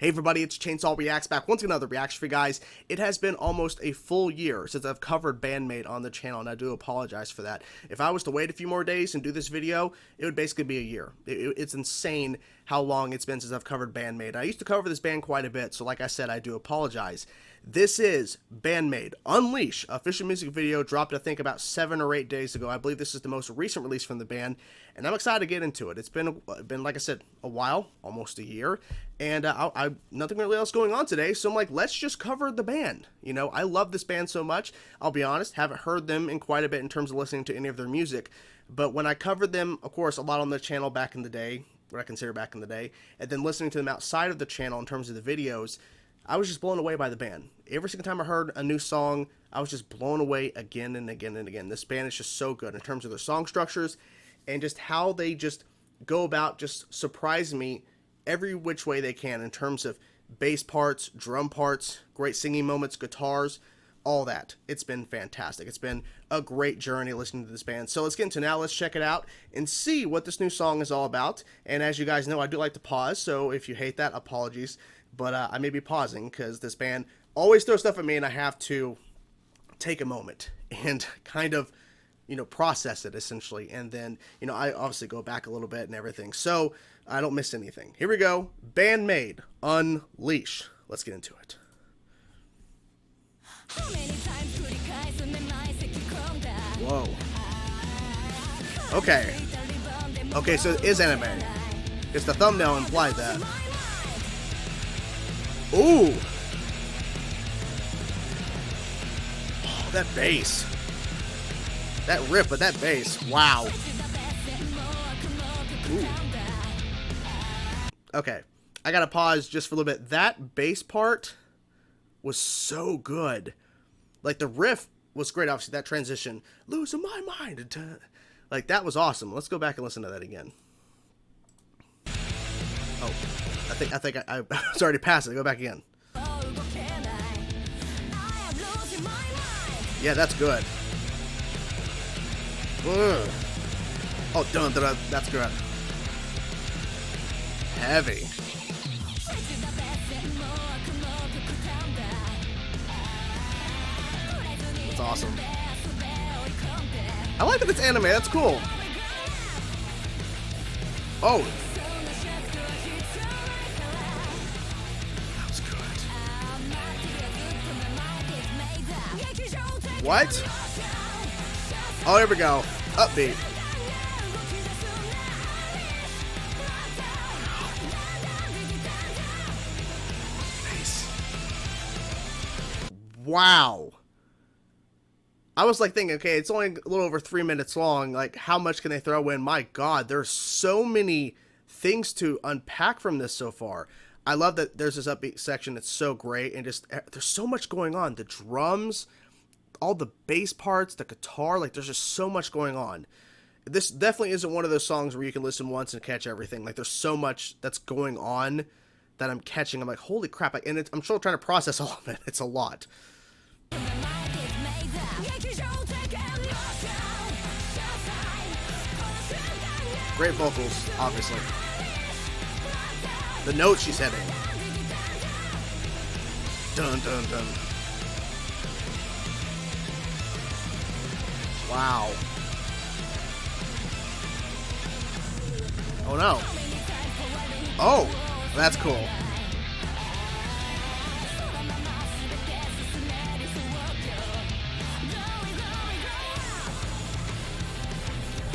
Hey everybody, it's Chainsaw Reacts back once again, another reaction for you guys. It has been almost a full year since I've covered BAND-MAID on the channel, and I do apologize for that. If I was to wait a few more days and do this video, it would basically be a year. It's insane how long it's been since I've covered BAND-MAID. I used to cover this band quite a bit, so like I said, I do apologize. This is BAND-MAID Unleash, official music video, dropped I think about 7 or 8 days ago. I believe this is the most recent release from the band, and I'm excited to get into it. It's been like I said, a while, almost a year, and nothing really else going on today, so I'm like, let's just cover the band. You know, I love this band so much. I'll be honest, haven't heard them in quite a bit in terms of listening to any of their music, but when I covered them, of course, a lot on the channel back in the day, what I consider back in the day, and then listening to them outside of the channel in terms of the videos, I was just blown away by the band. Every single time I heard a new song, I was just blown away again and again and again. This band is just so good in terms of their song structures and just how they just go about just surprising me every which way they can in terms of bass parts, drum parts, great singing moments, guitars, all that. It's been fantastic. It's been a great journey listening to this band. So let's get into it now. Let's check it out and see what this new song is all about. And as you guys know, I do like to pause, so if you hate that, apologies. But I may be pausing because this band always throws stuff at me and I have to take a moment and kind of, you know, process it essentially. And then, you know, I obviously go back a little bit and everything, so I don't miss anything. Here we go. BAND-MAID Unleash. Let's get into it. Whoa. Okay. Okay, so it is anime. It's the thumbnail implied that. Ooh! Oh, that bass. That riff, but that bass. Wow. Ooh. Okay. I gotta pause just for a little bit. That bass part was so good. Like, the riff was great, obviously. That transition. Losing my mind. Like, that was awesome. Let's go back and listen to that again. Oh. I think I was already past it. Go back again. Yeah, that's good. Ugh. Oh, dun, dun, dun, that's good. Heavy. That's awesome. I like that it's anime. That's cool. Oh. What? Oh, here we go. Upbeat. Nice. Wow. I was like thinking, okay, it's only a little over 3 minutes long. Like, how much can they throw in? My God, there's so many things to unpack from this so far. I love that there's this upbeat section that's so great, and just there's so much going on. The drums, all the bass parts, the guitar, like there's just so much going on. This definitely isn't one of those songs where you can listen once and catch everything. Like, there's so much that's going on that I'm catching. I'm like, holy crap. Like, and I'm still trying to process all of it. It's a lot. Great vocals, obviously. The notes she's hitting. Dun, dun, dun. Wow. Oh no. Oh, that's cool.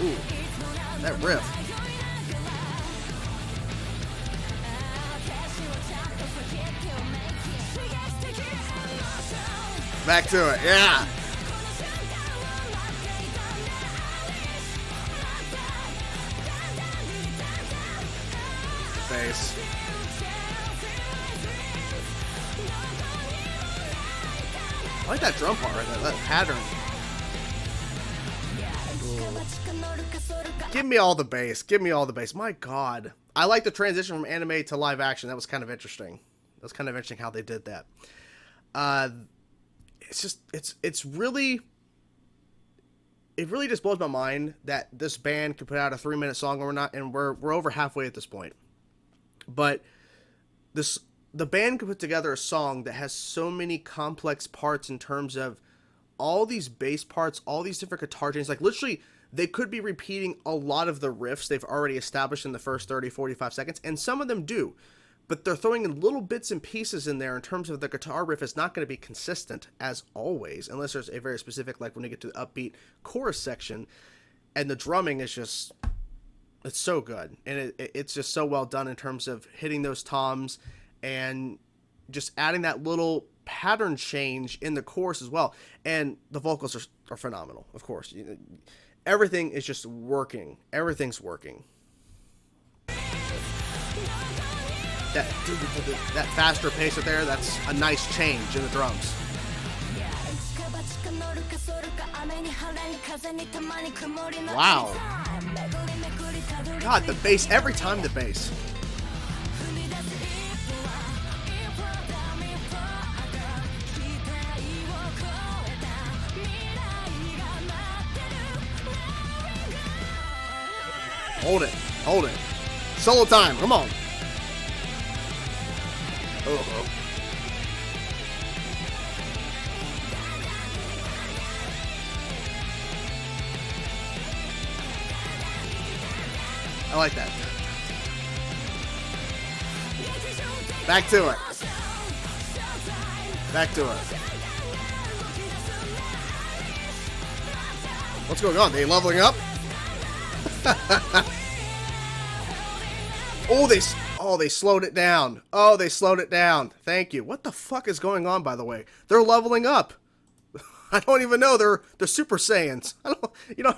Ooh, that riff. Back to it, yeah. Bass. I like that drum part right there, that pattern. Ooh. Give me all the bass. Give me all the bass. My God. I like the transition from anime to live action. That was kind of interesting. That was kind of interesting how they did that. It's just, it's really, it really just blows my mind that this band could put out a 3-minute song and we're over halfway at this point. But this the band could put together a song that has so many complex parts in terms of all these bass parts, all these different guitar chains. Like, literally, they could be repeating a lot of the riffs they've already established in the first 30, 45 seconds, and some of them do. But they're throwing in little bits and pieces in there in terms of the guitar riff is not going to be consistent, as always, unless there's a very specific, like when you get to the upbeat chorus section, and the drumming is just, it's so good. And it's just so well done in terms of hitting those toms and just adding that little pattern change in the chorus as well. And the vocals are phenomenal, of course. Everything is just working. Everything's working. That faster pace right there, that's a nice change in the drums. Wow. God, the bass, every time the bass. Hold it, hold it. Solo time, come on. Uh-oh. I like that. Back to it. Back to it. What's going on? They leveling up? they slowed it down. Oh, they slowed it down. Thank you. What the fuck is going on, by the way? They're leveling up. I don't even know. They're Super Saiyans. You know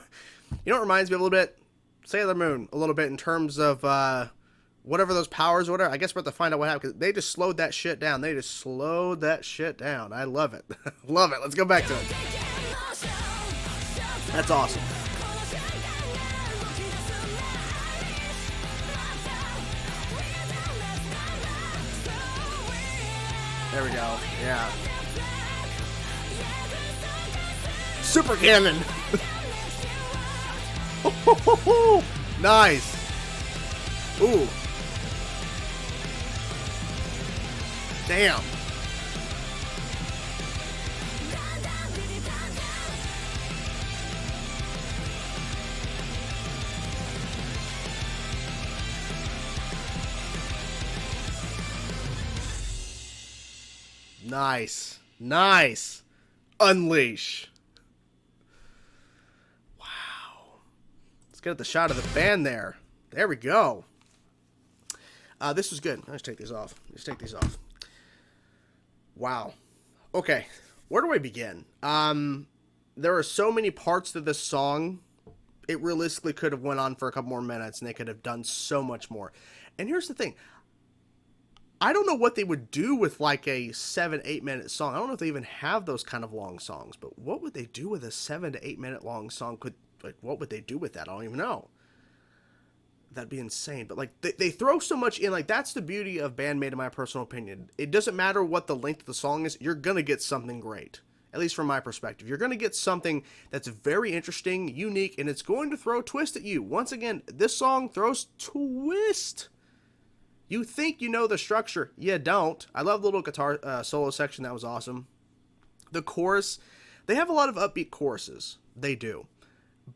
what reminds me a little bit? Sailor Moon, a little bit in terms of whatever those powers or whatever. I guess we're about to find out what happened, because they just slowed that shit down. They just slowed that shit down. I love it. Love it. Let's go back to it. That's awesome. There we go. Yeah. Super cannon. Nice. Ooh. Damn. Nice. Nice. Unleash. Wow. Let's get the shot of the band there. There we go. This was good. Let's take these off. Let's take these off. Wow. Okay. Where do I begin? There are so many parts to this song. It realistically could have went on for a couple more minutes, and they could have done so much more. And here's the thing. I don't know what they would do with like a 7-8 minute song. I don't know if they even have those kind of long songs, but what would they do with a 7 to 8 minute long song? What would they do with that? I don't even know. That'd be insane. But like they throw so much in. Like, that's the beauty of BAND-MAID, in my personal opinion. It doesn't matter what the length of the song is. You're going to get something great. At least from my perspective. You're going to get something that's very interesting, unique, and it's going to throw a twist at you. Once again, this song throws twist. You think you know the structure. You don't. I love the little guitar solo section. That was awesome. The chorus, they have a lot of upbeat choruses. They do.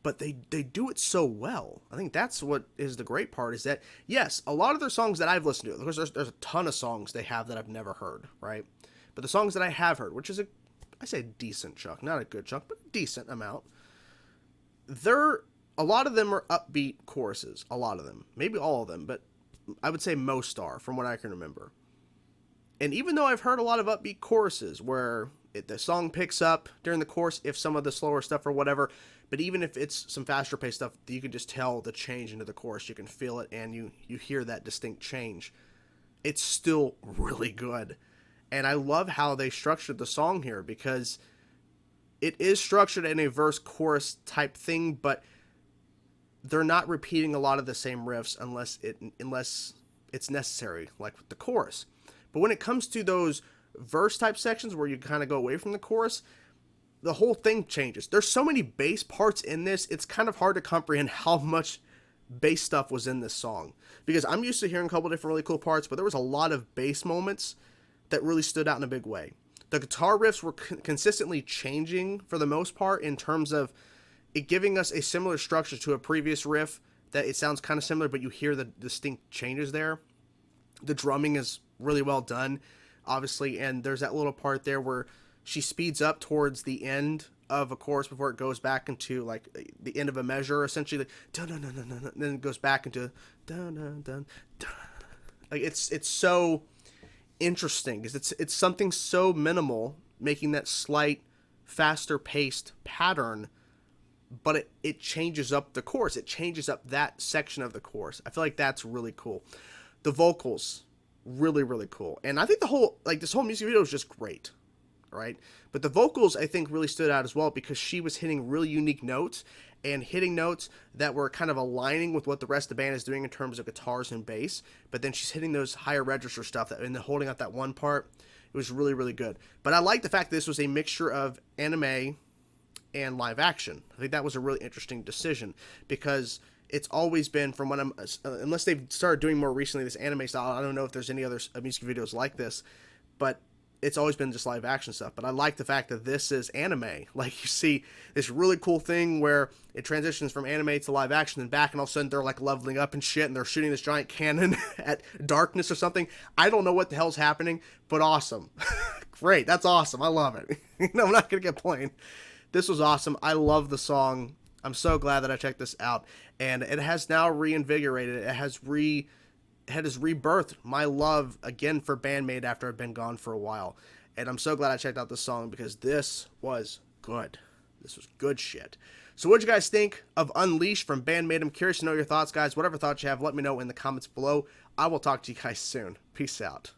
But they do it so well. I think that's what is the great part, is that, yes, a lot of their songs that I've listened to, because there's a ton of songs they have that I've never heard, right? But the songs that I have heard, which is I say a decent chunk, not a good chunk, but a decent amount, a lot of them are upbeat choruses. A lot of them. Maybe all of them, but I would say most are, from what I can remember. And even though I've heard a lot of upbeat choruses where the song picks up during the chorus, if some of the slower stuff or whatever, but even if it's some faster paced stuff, you can just tell the change into the chorus. You can feel it, and you hear that distinct change. It's still really good. And I love how they structured the song here, because it is structured in a verse-chorus type thing, but they're not repeating a lot of the same riffs unless it's necessary, like with the chorus. But when it comes to those verse type sections where you kind of go away from the chorus, the whole thing changes. There's so many bass parts in this, it's kind of hard to comprehend how much bass stuff was in this song, because I'm used to hearing a couple different really cool parts, but there was a lot of bass moments that really stood out in a big way. The guitar riffs were consistently changing for the most part, in terms of it giving us a similar structure to a previous riff, that it sounds kind of similar, but you hear the distinct changes there. The drumming is really well done, obviously, and there's that little part there where she speeds up towards the end of a chorus before it goes back into like the end of a measure, essentially, like, dun dun dun dun dun, then it goes back into dun dun dun dun. Like it's so interesting, because it's something so minimal, making that slight faster paced pattern, but it changes up the chorus. It changes up that section of the chorus. I feel like that's really cool. The vocals, really, really cool. And I think this whole music video is just great, right? But the vocals, I think, really stood out as well, because she was hitting really unique notes, and hitting notes that were kind of aligning with what the rest of the band is doing in terms of guitars and bass. But then she's hitting those higher register stuff, and then holding out that one part. It was really, really good. But I like the fact that this was a mixture of anime and live action. I think that was a really interesting decision, because it's always been, from when unless they've started doing more recently this anime style, I don't know if there's any other music videos like this, but it's always been just live action stuff. But I like the fact that this is anime. Like, you see this really cool thing where it transitions from anime to live action and back, and all of a sudden they're like leveling up and shit, and they're shooting this giant cannon at darkness or something. I don't know what the hell's happening, but awesome. Great, that's awesome. I love it. I'm not gonna get plain. This was awesome. I love the song. I'm so glad that I checked this out, and it has now reinvigorated. It has rebirthed my love again for BAND-MAID after I've been gone for a while. And I'm so glad I checked out this song, because this was good. This was good shit. So what'd you guys think of Unleashed from BAND-MAID? I'm curious to know your thoughts, guys. Whatever thoughts you have, let me know in the comments below. I will talk to you guys soon. Peace out.